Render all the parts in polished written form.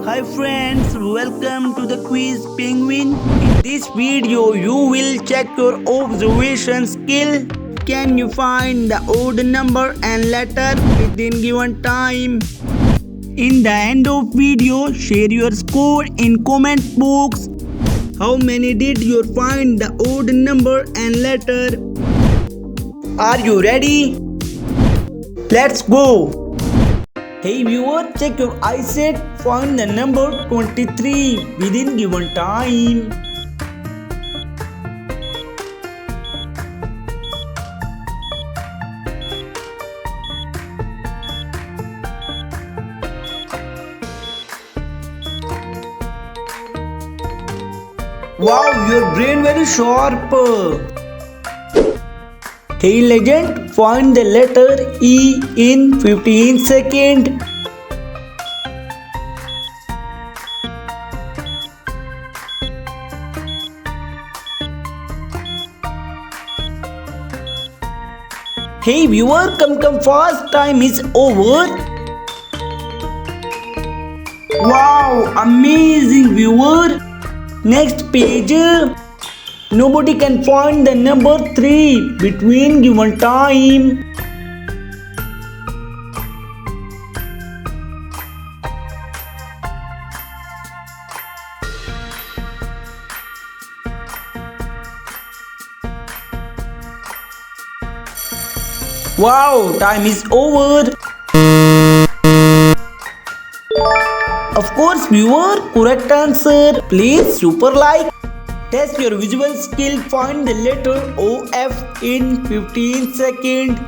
Hi friends, welcome to the quiz penguin. In this video, you will check your observation skill. Can you find the odd number and letter within given time? In the end of video, share your score in comment box. How many did you find the odd number and letter? Are you ready? Let's go! Hey viewer, check your eyesight, find the number 23 within given time. Wow, your brain very sharp. Hey legend, find the letter E in 15 seconds. Hey viewer, come fast, time is over. Wow, amazing viewer. Next page. Nobody can find the number 3 between given time. Wow, time is over. Of course, viewer, correct answer. Please super like. Test your visual skill, find the letter OF in 15 seconds.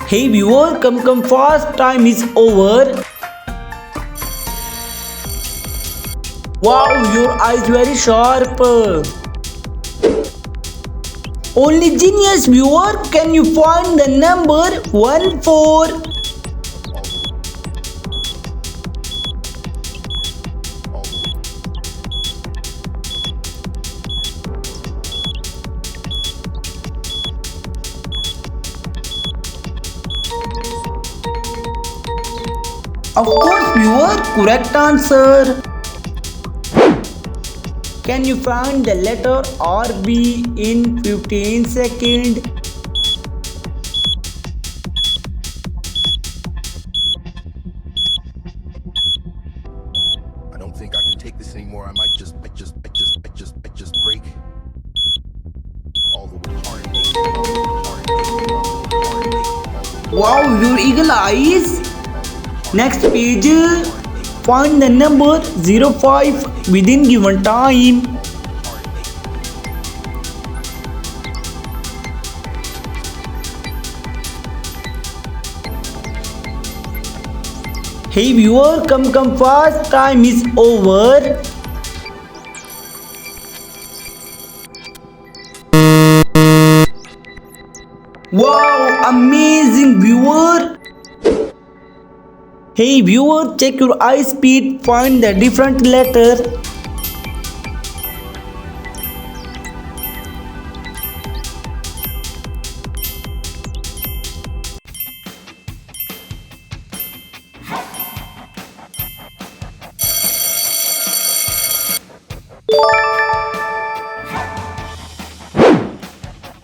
Hey viewer, come fast, time is over. Wow, your eyes very sharp. Only genius viewer, can you find the number 14? Of course viewer, correct answer. Can you find the letter RB in 15 seconds? I don't think I can take this anymore. I might just break all the way hard. Wow, your eagle eyes. Next page. Find the number 05 within given time. Hey viewer, come fast, time is over. Wow, amazing viewer. Hey viewer, check your eye speed, find the different letter.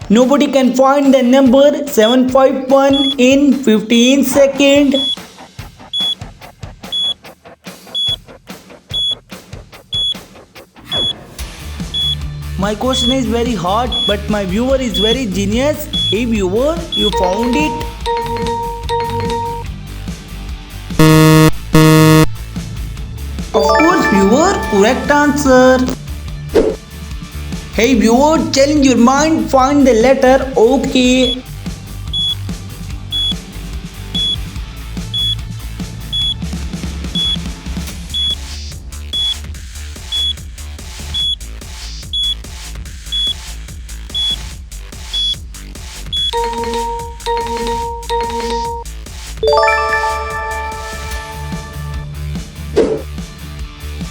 Nobody can find the number 751 in 15 seconds. My question is very hard, but my viewer is very genius. Hey viewer, you found it? Of course viewer, correct answer. Hey viewer, challenge your mind, find the letter OK.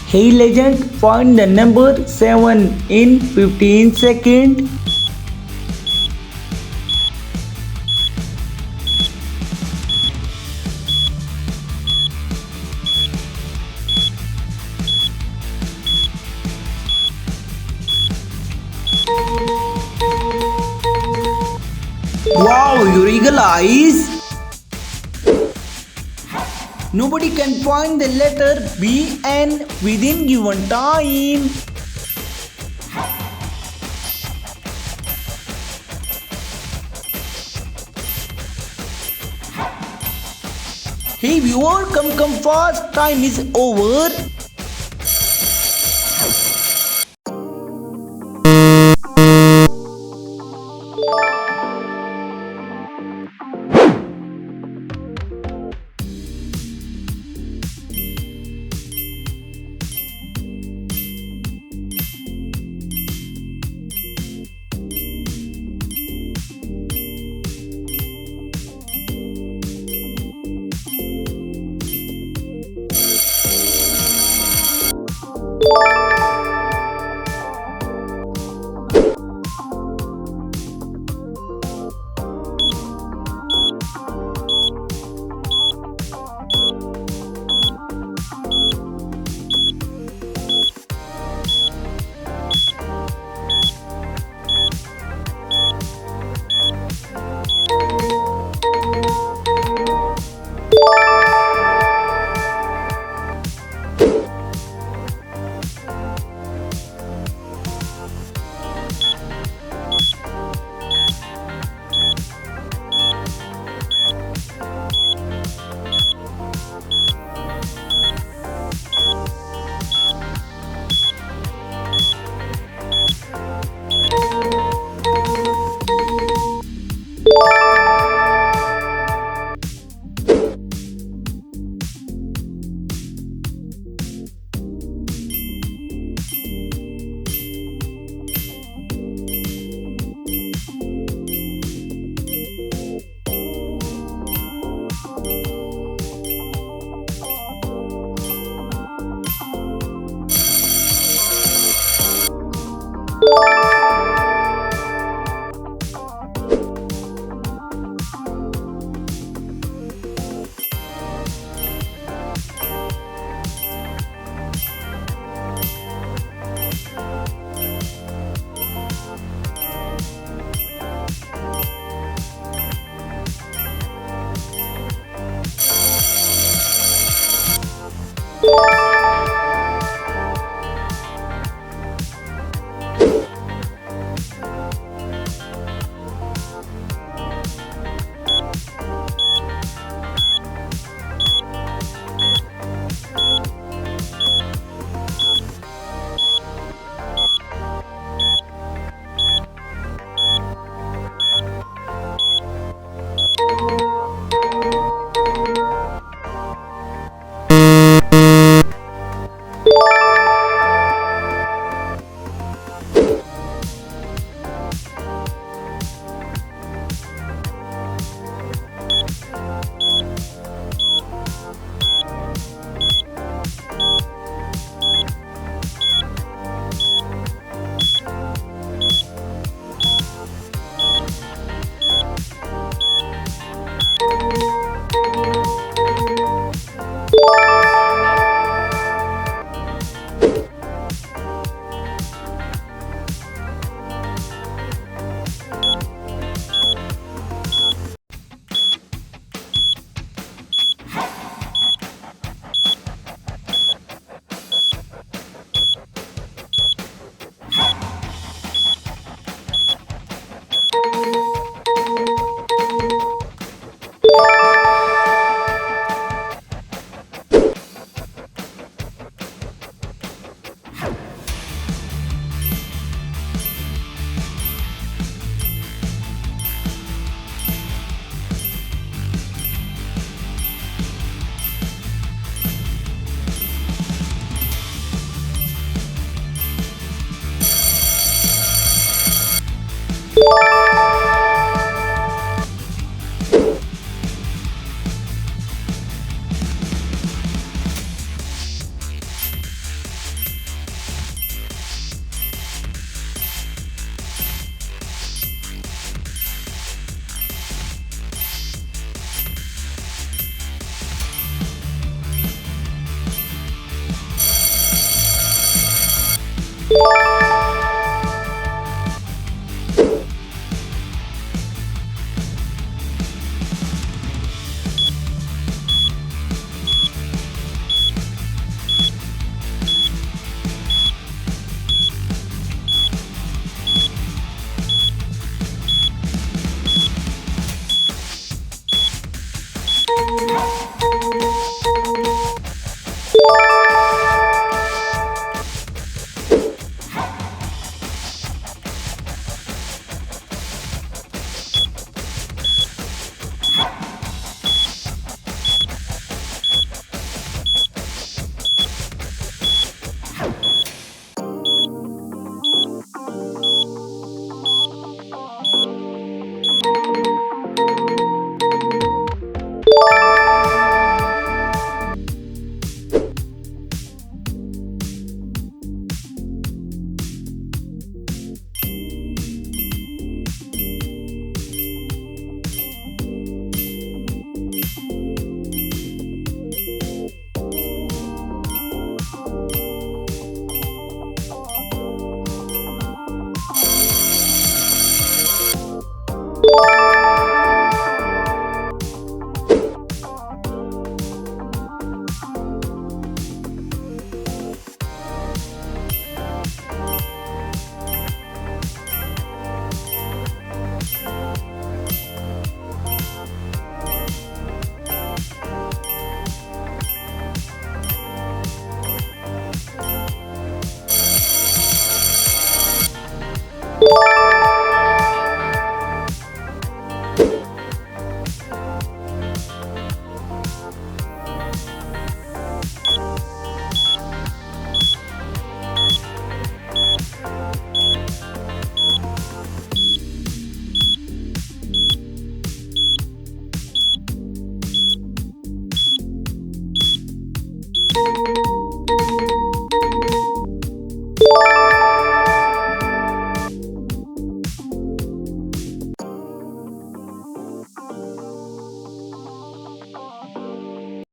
Hey legend, find the number 7 in 15 seconds. Wow, your eagle eyes! Nobody can find the letter B N within given time. Hey viewer, come fast, time is over.